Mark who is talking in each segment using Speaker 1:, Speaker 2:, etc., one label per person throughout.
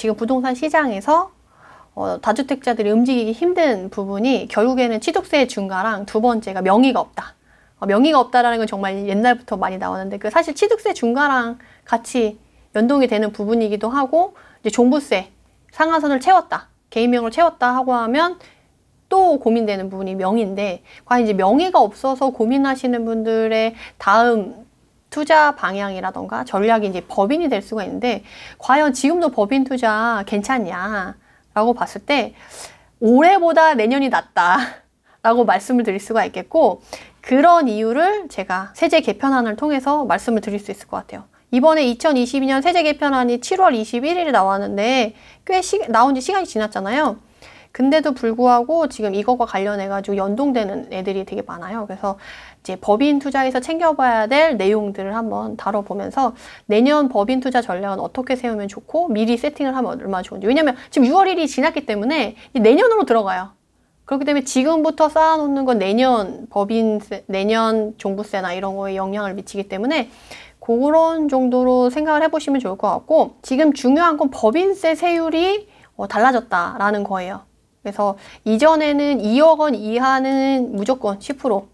Speaker 1: 지금 부동산 시장에서 다주택자들이 움직이기 힘든 부분이 결국에는 취득세 중과랑 두 번째가 명의가 없다. 명의가 없다라는 건 정말 옛날부터 많이 나오는데 그 사실 취득세 중과랑 같이 연동이 되는 부분이기도 하고 이제 종부세 상한선을 채웠다. 개인명으로 채웠다 하고 하면 또 고민되는 부분이 명의인데 과연 이제 명의가 없어서 고민하시는 분들의 다음 투자 방향이라던가 전략이 이제 법인이 될 수가 있는데 과연 지금도 법인 투자 괜찮냐 라고 봤을 때 올해보다 내년이 낫다 라고 말씀을 드릴 수가 있겠고 그런 이유를 제가 세제 개편안을 통해서 말씀을 드릴 수 있을 것 같아요. 이번에 2022년 세제 개편안이 7월 21일에 나왔는데 꽤 나온 지 시간이 지났잖아요. 근데도 불구하고 지금 이것과 관련해가지고 연동되는 애들이 되게 많아요. 그래서 이제 법인 투자에서 챙겨봐야 될 내용들을 한번 다뤄보면서 내년 법인 투자 전략은 어떻게 세우면 좋고 미리 세팅을 하면 얼마나 좋은지. 왜냐면 지금 6월 1일이 지났기 때문에 내년으로 들어가요. 그렇기 때문에 지금부터 쌓아놓는 건 내년 법인세, 내년 종부세나 이런 거에 영향을 미치기 때문에 그런 정도로 생각을 해보시면 좋을 것 같고 지금 중요한 건 법인세 세율이 달라졌다라는 거예요. 그래서 이전에는 2억 원 이하는 무조건 10%,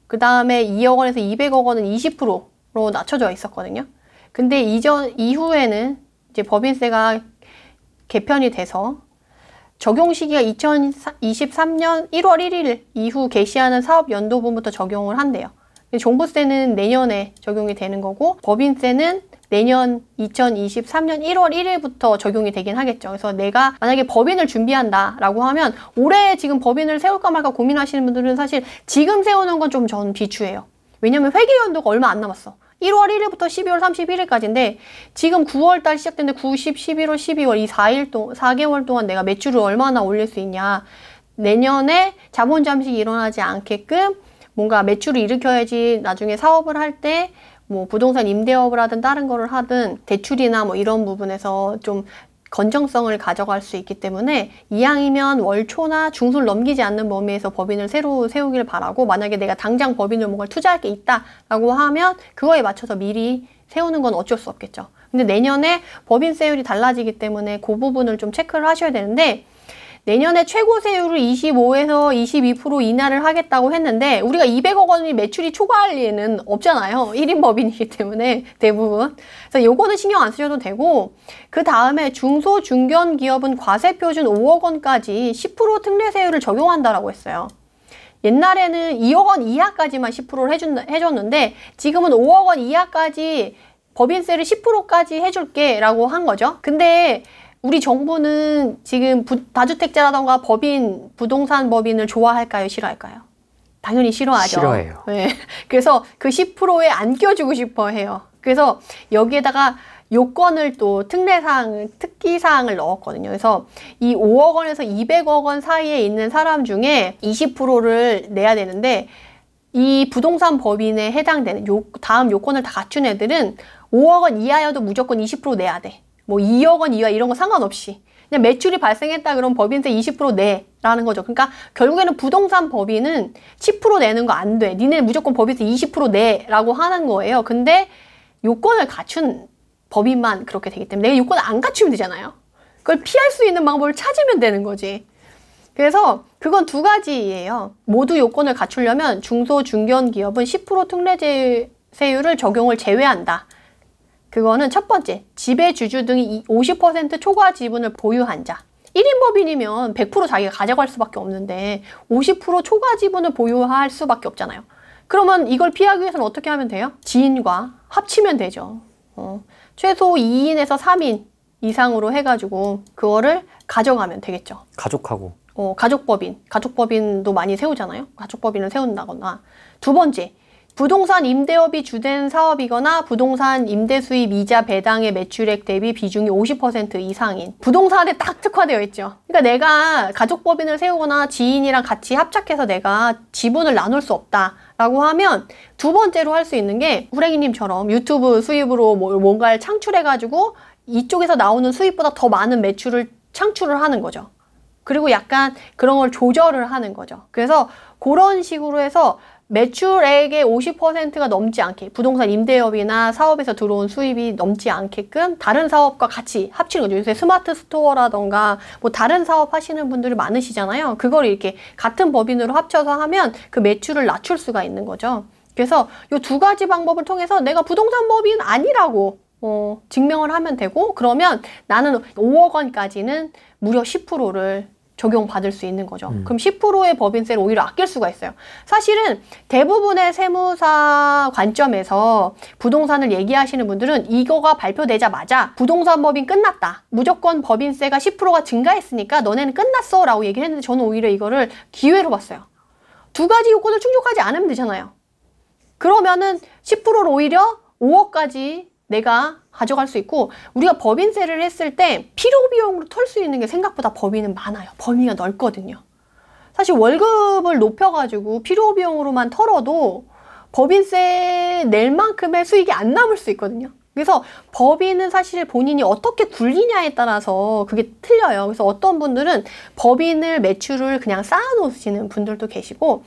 Speaker 1: 그 다음에 2억 원에서 200억 원은 20%로 낮춰져 있었거든요. 근데 이후에는 이제 법인세가 개편이 돼서 적용 시기가 2023년 1월 1일 이후 개시하는 사업연도분부터 적용을 한대요. 종부세는 내년에 적용이 되는 거고 법인세는 내년 2023년 1월 1일부터 적용이 되긴 하겠죠. 그래서 내가 만약에 법인을 준비한다 라고 하면 올해 지금 법인을 세울까 말까 고민하시는 분들은 사실 지금 세우는 건 좀 전 비추해요. 왜냐면 회계연도가 얼마 안 남았어. 1월 1일부터 12월 31일까지인데 지금 9월달 시작됐는데 9, 10, 11월, 12월 이 4개월 동안 내가 매출을 얼마나 올릴 수 있냐. 내년에 자본 잠식이 일어나지 않게끔 뭔가 매출을 일으켜야지 나중에 사업을 할 때 뭐 부동산 임대업을 하든 다른 거를 하든 대출이나 뭐 이런 부분에서 좀 건정성을 가져갈 수 있기 때문에 이왕이면 월초나 중순을 넘기지 않는 범위에서 법인을 새로 세우길 바라고 만약에 내가 당장 법인을 뭔가를 투자할 게 있다라고 하면 그거에 맞춰서 미리 세우는 건 어쩔 수 없겠죠. 근데 내년에 법인세율이 달라지기 때문에 그 부분을 좀 체크를 하셔야 되는데 내년에 최고 세율을 25에서 22% 인하를 하겠다고 했는데 우리가 200억 원이 매출이 초과할 리에는 없잖아요. 1인 법인이기 때문에 대부분. 그래서 요거는 신경 안 쓰셔도 되고 그 다음에 중소 중견 기업은 과세표준 5억 원까지 10% 특례세율을 적용한다라고 했어요. 옛날에는 2억 원 이하까지만 10%를 해줬는데 지금은 5억 원 이하까지 법인세를 10%까지 해줄게 라고 한 거죠. 근데 우리 정부는 지금 다주택자라던가 법인, 부동산 법인을 좋아할까요? 싫어할까요? 당연히 싫어하죠.
Speaker 2: 싫어해요.
Speaker 1: 네. 그래서 그 10%에 안 껴주고 싶어 해요. 그래서 여기에다가 요건을 또 특기사항을 넣었거든요. 그래서 이 5억 원에서 200억 원 사이에 있는 사람 중에 20%를 내야 되는데 이 부동산 법인에 해당되는 다음 요건을 다 갖춘 애들은 5억 원 이하여도 무조건 20% 내야 돼. 뭐 2억 원 이하 이런 거 상관없이 그냥 매출이 발생했다 그러면 법인세 20% 내라는 거죠. 그러니까 결국에는 부동산 법인은 10% 내는 거 안 돼. 니네 무조건 법인세 20% 내라고 하는 거예요. 근데 요건을 갖춘 법인만 그렇게 되기 때문에 내가 요건을 안 갖추면 되잖아요. 그걸 피할 수 있는 방법을 찾으면 되는 거지. 그래서 그건 두 가지예요. 모두 요건을 갖추려면 중소 중견 기업은 10% 특례세율을 적용을 제외한다. 그거는 첫 번째, 지배주주 등이 50% 초과 지분을 보유한 자. 1인 법인이면 100% 자기가 가져갈 수밖에 없는데 50% 초과 지분을 보유할 수밖에 없잖아요. 그러면 이걸 피하기 위해서는 어떻게 하면 돼요? 지인과 합치면 되죠. 최소 2인에서 3인 이상으로 해가지고 그거를 가져가면 되겠죠.
Speaker 2: 가족하고.
Speaker 1: 가족법인도 많이 세우잖아요. 가족법인을 세운다거나. 두 번째, 부동산 임대업이 주된 사업이거나 부동산 임대 수입 이자 배당의 매출액 대비 비중이 50% 이상인 부동산에 딱 특화되어 있죠. 그러니까 내가 가족법인을 세우거나 지인이랑 같이 합작해서 내가 지분을 나눌 수 없다라고 하면 두 번째로 할 수 있는 게 후랭이님처럼 유튜브 수입으로 뭔가를 창출해가지고 이쪽에서 나오는 수입보다 더 많은 매출을 창출을 하는 거죠. 그리고 약간 그런 걸 조절을 하는 거죠. 그래서 그런 식으로 해서 매출액의 50%가 넘지 않게 부동산 임대업이나 사업에서 들어온 수입이 넘지 않게끔 다른 사업과 같이 합치는 거죠. 요새 스마트 스토어라던가 뭐 다른 사업 하시는 분들이 많으시잖아요. 그걸 이렇게 같은 법인으로 합쳐서 하면 그 매출을 낮출 수가 있는 거죠. 그래서 이 두 가지 방법을 통해서 내가 부동산 법인 아니라고 증명을 하면 되고, 그러면 나는 5억 원까지는 무려 10%를 적용받을 수 있는 거죠. 그럼 10%의 법인세를 오히려 아낄 수가 있어요. 사실은 대부분의 세무사 관점에서 부동산을 얘기하시는 분들은 이거가 발표되자마자 부동산 법인 끝났다, 무조건 법인세가 10%가 증가했으니까 너네는 끝났어 라고 얘기를 했는데, 저는 오히려 이거를 기회로 봤어요. 두 가지 요건을 충족하지 않으면 되잖아요. 그러면은 10%를 오히려 5억까지 내가 가져갈 수 있고, 우리가 법인세를 했을 때 필요 비용으로 털 수 있는 게 생각보다 범위는 많아요. 범위가 넓거든요. 사실 월급을 높여가지고 필요 비용으로만 털어도 법인세 낼 만큼의 수익이 안 남을 수 있거든요. 그래서 법인은 사실 본인이 어떻게 굴리냐에 따라서 그게 틀려요. 그래서 어떤 분들은 법인을 매출을 그냥 쌓아놓으시는 분들도 계시고,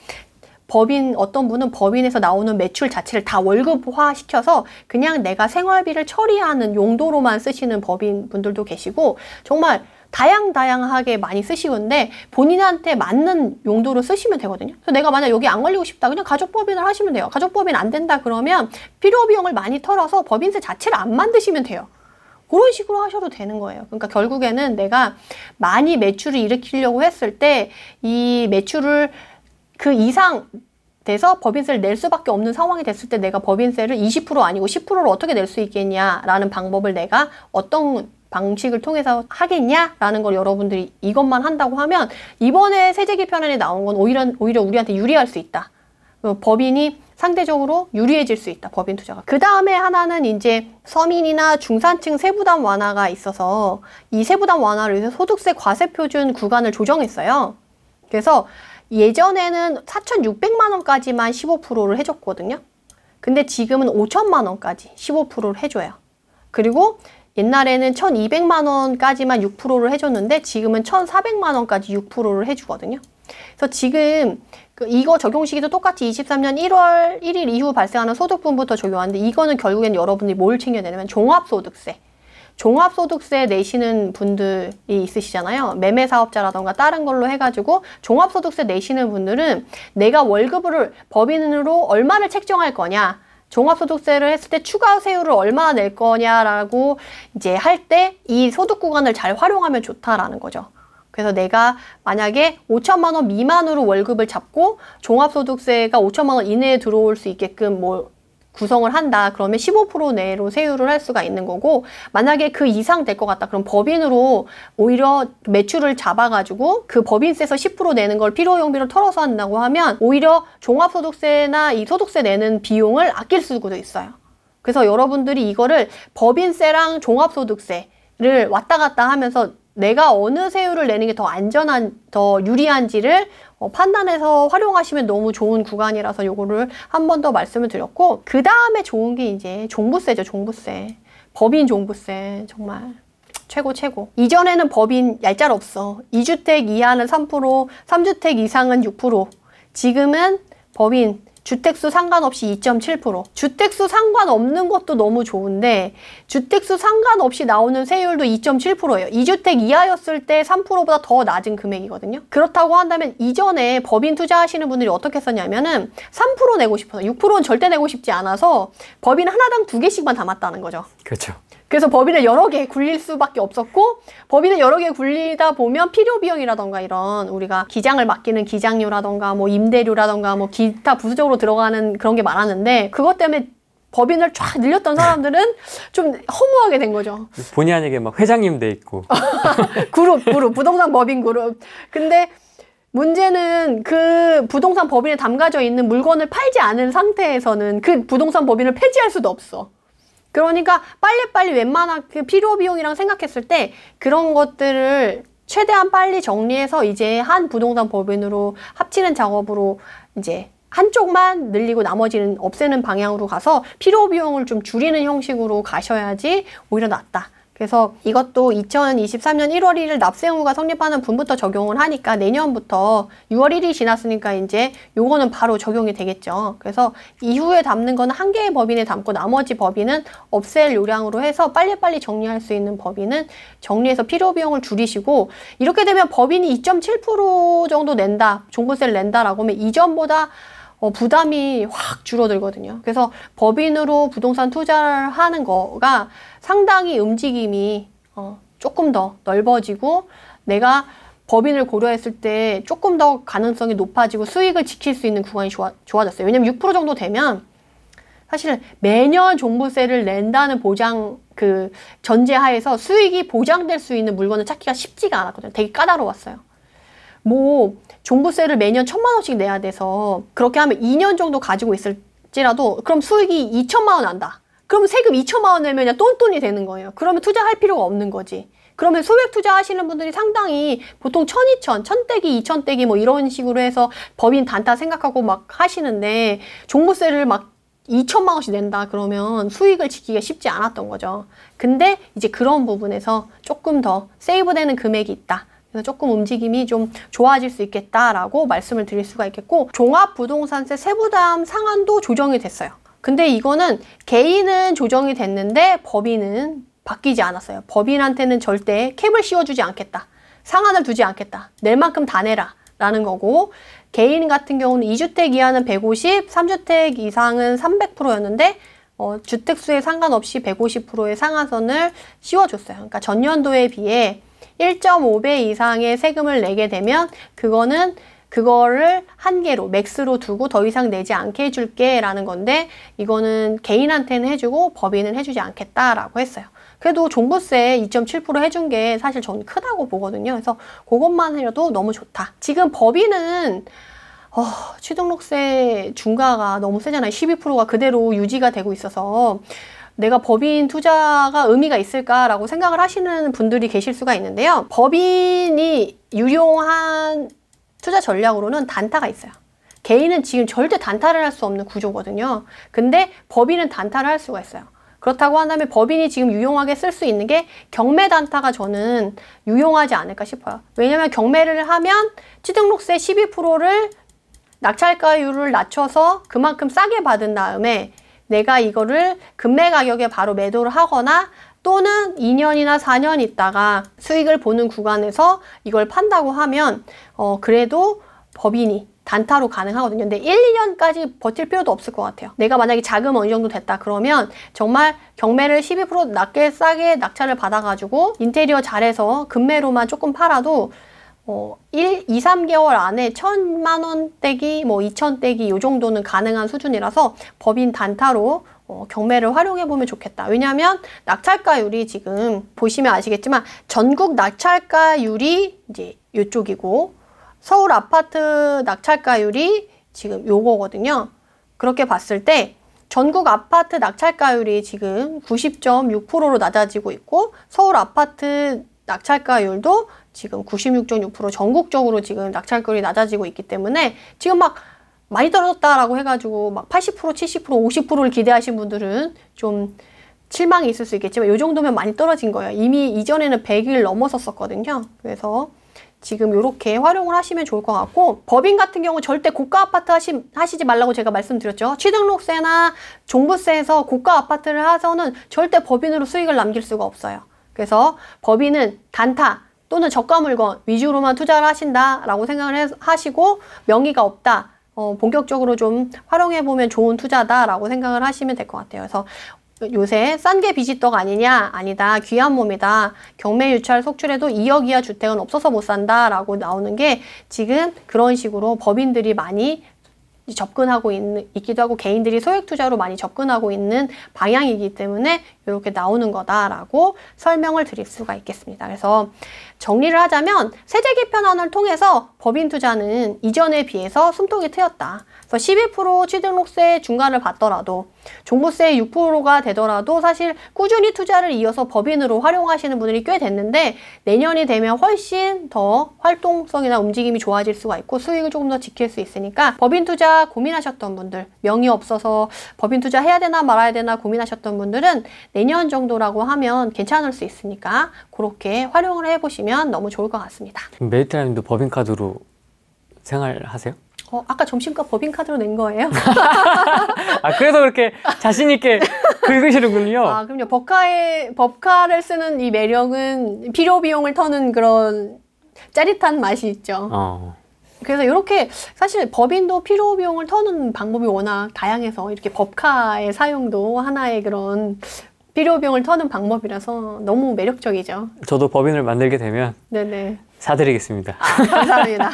Speaker 1: 어떤 분은 법인에서 나오는 매출 자체를 다 월급화 시켜서 그냥 내가 생활비를 처리하는 용도로만 쓰시는 법인 분들도 계시고, 정말 다양하게 많이 쓰시는데 본인한테 맞는 용도로 쓰시면 되거든요. 그래서 내가 만약 여기 안 걸리고 싶다, 그냥 가족법인을 하시면 돼요. 가족법인 안 된다 그러면 필요 비용을 많이 털어서 법인세 자체를 안 만드시면 돼요. 그런 식으로 하셔도 되는 거예요. 그러니까 결국에는 내가 많이 매출을 일으키려고 했을 때 이 매출을 그 이상 돼서 법인세를 낼 수밖에 없는 상황이 됐을 때 내가 법인세를 20% 아니고 10%를 어떻게 낼 수 있겠냐라는 방법을 내가 어떤 방식을 통해서 하겠냐라는 걸 여러분들이 이것만 한다고 하면 이번에 세제 개편안에 나온 건 오히려 우리한테 유리할 수 있다. 법인이 상대적으로 유리해질 수 있다, 법인 투자가. 그 다음에 하나는 이제 서민이나 중산층 세부담 완화가 있어서 이 세부담 완화를 위해서 소득세 과세표준 구간을 조정했어요. 그래서 예전에는 4,600만 원까지만 15%를 해줬거든요. 근데 지금은 5천만 원까지 15%를 해줘요. 그리고 옛날에는 1,200만 원까지만 6%를 해줬는데 지금은 1,400만 원까지 6%를 해주거든요. 그래서 지금 이거 적용 시기도 똑같이 23년 1월 1일 이후 발생하는 소득분부터 적용하는데, 이거는 결국엔 여러분들이 뭘 챙겨야 되냐면 종합소득세. 종합소득세 내시는 분들이 있으시잖아요. 매매사업자라던가 다른 걸로 해가지고 종합소득세 내시는 분들은 내가 월급을 법인으로 얼마를 책정할 거냐, 종합소득세를 했을 때 추가 세율을 얼마나 낼 거냐라고 이제 할 때 이 소득 구간을 잘 활용하면 좋다라는 거죠. 그래서 내가 만약에 5천만 원 미만으로 월급을 잡고 종합소득세가 5천만 원 이내에 들어올 수 있게끔 구성을 한다. 그러면 15% 내로 세율을 할 수가 있는 거고, 만약에 그 이상 될 것 같다. 그럼 법인으로 오히려 매출을 잡아가지고 그 법인세에서 10% 내는 걸 필요용비로 털어서 한다고 하면 오히려 종합소득세나 이 소득세 내는 비용을 아낄 수도 있어요. 그래서 여러분들이 이거를 법인세랑 종합소득세를 왔다 갔다 하면서 내가 어느 세율을 내는 게 더 더 유리한지를 판단해서 활용하시면 너무 좋은 구간이라서 요거를 한 번 더 말씀을 드렸고, 그 다음에 좋은 게 이제 종부세죠, 종부세. 법인 종부세 정말 최고. 이전에는 법인 얄짤 없어. 2주택 이하는 3%, 3주택 이상은 6%. 지금은 법인 주택수 상관없이 2.7%. 주택수 상관없는 것도 너무 좋은데 주택수 상관없이 나오는 세율도 2.7%예요. 2주택 이하였을 때 3%보다 더 낮은 금액이거든요. 그렇다고 한다면 이전에 법인 투자하시는 분들이 어떻게 했었냐면은 3% 내고 싶어서, 6%는 절대 내고 싶지 않아서 법인 하나당 2개씩만 담았다는 거죠.
Speaker 2: 그렇죠.
Speaker 1: 그래서 법인을 여러 개 굴릴 수밖에 없었고, 법인을 여러 개 굴리다 보면 필요 비용이라던가 이런 우리가 기장을 맡기는 기장료라던가 뭐 임대료라던가 뭐 기타 부수적으로 들어가는 그런 게 많았는데, 그것 때문에 법인을 쫙 늘렸던 사람들은 좀 허무하게 된 거죠.
Speaker 2: 본의 아니게 막 회장님 돼 있고
Speaker 1: 그룹 부동산 법인 그룹. 근데 문제는 그 부동산 법인에 담가져 있는 물건을 팔지 않은 상태에서는 그 부동산 법인을 폐지할 수도 없어. 그러니까 빨리빨리 웬만하게 필요 비용이랑 생각했을 때 그런 것들을 최대한 빨리 정리해서 이제 한 부동산 법인으로 합치는 작업으로 이제 한쪽만 늘리고 나머지는 없애는 방향으로 가서 필요 비용을 좀 줄이는 형식으로 가셔야지 오히려 낫다. 그래서 이것도 2023년 1월 1일 납세 의무가 성립하는 분부터 적용을 하니까 내년부터 6월 1일이 지났으니까 이제 요거는 바로 적용이 되겠죠. 그래서 이후에 담는 거는 한 개의 법인에 담고 나머지 법인은 없앨 요량으로 해서 빨리빨리 정리할 수 있는 법인은 정리해서 필요 비용을 줄이시고, 이렇게 되면 법인이 2.7% 정도 낸다, 종부세를 낸다라고 하면 이전보다 부담이 확 줄어들거든요. 그래서 법인으로 부동산 투자를 하는 거가 상당히 움직임이 조금 더 넓어지고, 내가 법인을 고려했을 때 조금 더 가능성이 높아지고 수익을 지킬 수 있는 구간이 좋아졌어요. 왜냐면 6% 정도 되면 사실 매년 종부세를 낸다는 보장 전제하에서 수익이 보장될 수 있는 물건을 찾기가 쉽지가 않았거든요. 되게 까다로웠어요. 뭐 종부세를 매년 1,000만 원씩 내야 돼서 그렇게 하면 2년 정도 가지고 있을지라도 그럼 수익이 2천만 원 난다. 그럼 세금 2천만 원 내면 그냥 똔똔이 되는 거예요. 그러면 투자할 필요가 없는 거지. 그러면 소액 투자하시는 분들이 상당히 보통 1,000, 2,000, 1,000떼기, 2,000떼기 뭐 이런 식으로 해서 법인 단타 생각하고 막 하시는데 종부세를 막 2천만 원씩 낸다 그러면 수익을 지키기가 쉽지 않았던 거죠. 근데 이제 그런 부분에서 조금 더 세이브되는 금액이 있다. 그래서 조금 움직임이 좀 좋아질 수 있겠다라고 말씀을 드릴 수가 있겠고, 종합부동산세 세부담 상한도 조정이 됐어요. 근데 이거는 개인은 조정이 됐는데 법인은 바뀌지 않았어요. 법인한테는 절대 캡을 씌워주지 않겠다. 상한을 두지 않겠다. 낼 만큼 다 내라 라는 거고, 개인 같은 경우는 2주택 이하는 150, 3주택 이상은 300%였는데 주택수에 상관없이 150%의 상한선을 씌워줬어요. 그러니까 전년도에 비해 1.5배 이상의 세금을 내게 되면 그거를 한계로 맥스로 두고 더 이상 내지 않게 해줄게 라는 건데, 이거는 개인한테는 해주고 법인은 해주지 않겠다라고 했어요. 그래도 종부세 2.7% 해준 게 사실 저는 크다고 보거든요. 그래서 그것만 해도 너무 좋다. 지금 법인은 취등록세 중과가 너무 세잖아요. 12%가 그대로 유지가 되고 있어서 내가 법인 투자가 의미가 있을까라고 생각을 하시는 분들이 계실 수가 있는데요. 법인이 유용한 투자 전략으로는 단타가 있어요. 개인은 지금 절대 단타를 할 수 없는 구조거든요. 근데 법인은 단타를 할 수가 있어요. 그렇다고 한다면 법인이 지금 유용하게 쓸 수 있는 게 경매 단타가 저는 유용하지 않을까 싶어요. 왜냐면 경매를 하면 취등록세 12%를 낙찰가율을 낮춰서 그만큼 싸게 받은 다음에 내가 이거를 금매 가격에 바로 매도를 하거나 또는 2년이나 4년 있다가 수익을 보는 구간에서 이걸 판다고 하면 그래도 법인이 단타로 가능하거든요. 근데 1, 2년까지 버틸 필요도 없을 것 같아요. 내가 만약에 자금 어느 정도 됐다 그러면 정말 경매를 12% 낮게 싸게 낙찰을 받아가지고 인테리어 잘해서 금매로만 조금 팔아도 2, 3개월 안에 1,000만 원대기, 2,000대기 요 정도는 가능한 수준이라서 법인 단타로 경매를 활용해보면 좋겠다. 왜냐하면 낙찰가율이 지금 보시면 아시겠지만 전국 낙찰가율이 이제 이쪽이고 서울 아파트 낙찰가율이 지금 요거거든요. 그렇게 봤을 때 전국 아파트 낙찰가율이 지금 90.6%로 낮아지고 있고 서울 아파트 낙찰가율도 지금 96.6% 전국적으로 지금 낙찰가율이 낮아지고 있기 때문에 지금 막 많이 떨어졌다라고 해가지고 막 80%, 70%, 50%를 기대하신 분들은 좀 실망이 있을 수 있겠지만 이 정도면 많이 떨어진 거예요. 이미 이전에는 100일 넘었었거든요. 그래서 지금 이렇게 활용을 하시면 좋을 것 같고, 법인 같은 경우 절대 고가 아파트 하시지 말라고 제가 말씀드렸죠. 취등록세나 종부세에서 고가 아파트를 해서는 절대 법인으로 수익을 남길 수가 없어요. 그래서 법인은 단타 또는 저가 물건 위주로만 투자를 하신다라고 생각을 하시고, 명의가 없다. 본격적으로 좀 활용해보면 좋은 투자다라고 생각을 하시면 될 것 같아요. 그래서 요새 싼 게 비지떡 아니냐? 아니다. 귀한 몸이다. 경매 유찰 속출해도 2억 이하 주택은 없어서 못 산다 라고 나오는 게 지금 그런 식으로 법인들이 많이 접근하고 있기도 하고 개인들이 소액 투자로 많이 접근하고 있는 방향이기 때문에 이렇게 나오는 거다라고 설명을 드릴 수가 있겠습니다. 그래서 정리를 하자면 세제 개편안을 통해서 법인 투자는 이전에 비해서 숨통이 트였다. 그래서 12% 취등록세 중과를 받더라도 종부세 6%가 되더라도 사실 꾸준히 투자를 이어서 법인으로 활용하시는 분들이 꽤 됐는데 내년이 되면 훨씬 더 활동성이나 움직임이 좋아질 수가 있고 수익을 조금 더 지킬 수 있으니까 법인 투자 고민하셨던 분들, 명의 없어서 법인 투자 해야 되나 말아야 되나 고민하셨던 분들은 내년 정도라고 하면 괜찮을 수 있으니까 그렇게 활용을 해보시면 너무 좋을 것 같습니다.
Speaker 2: 메리트라님도 법인카드로 생활하세요?
Speaker 1: 아까 점심값 법인카드로 낸 거예요?
Speaker 2: 아, 그래서 그렇게 자신있게 긁으시는군요.
Speaker 1: 아, 그럼요. 법카를 쓰는 이 매력은 필요 비용을 터는 그런 짜릿한 맛이 있죠. 그래서 이렇게 사실 법인도 필요 비용을 터는 방법이 워낙 다양해서 이렇게 법카의 사용도 하나의 그런 필요 비용을 터는 방법이라서 너무 매력적이죠.
Speaker 2: 저도 법인을 만들게 되면
Speaker 1: 네네.
Speaker 2: 사드리겠습니다.
Speaker 1: 감사합니다.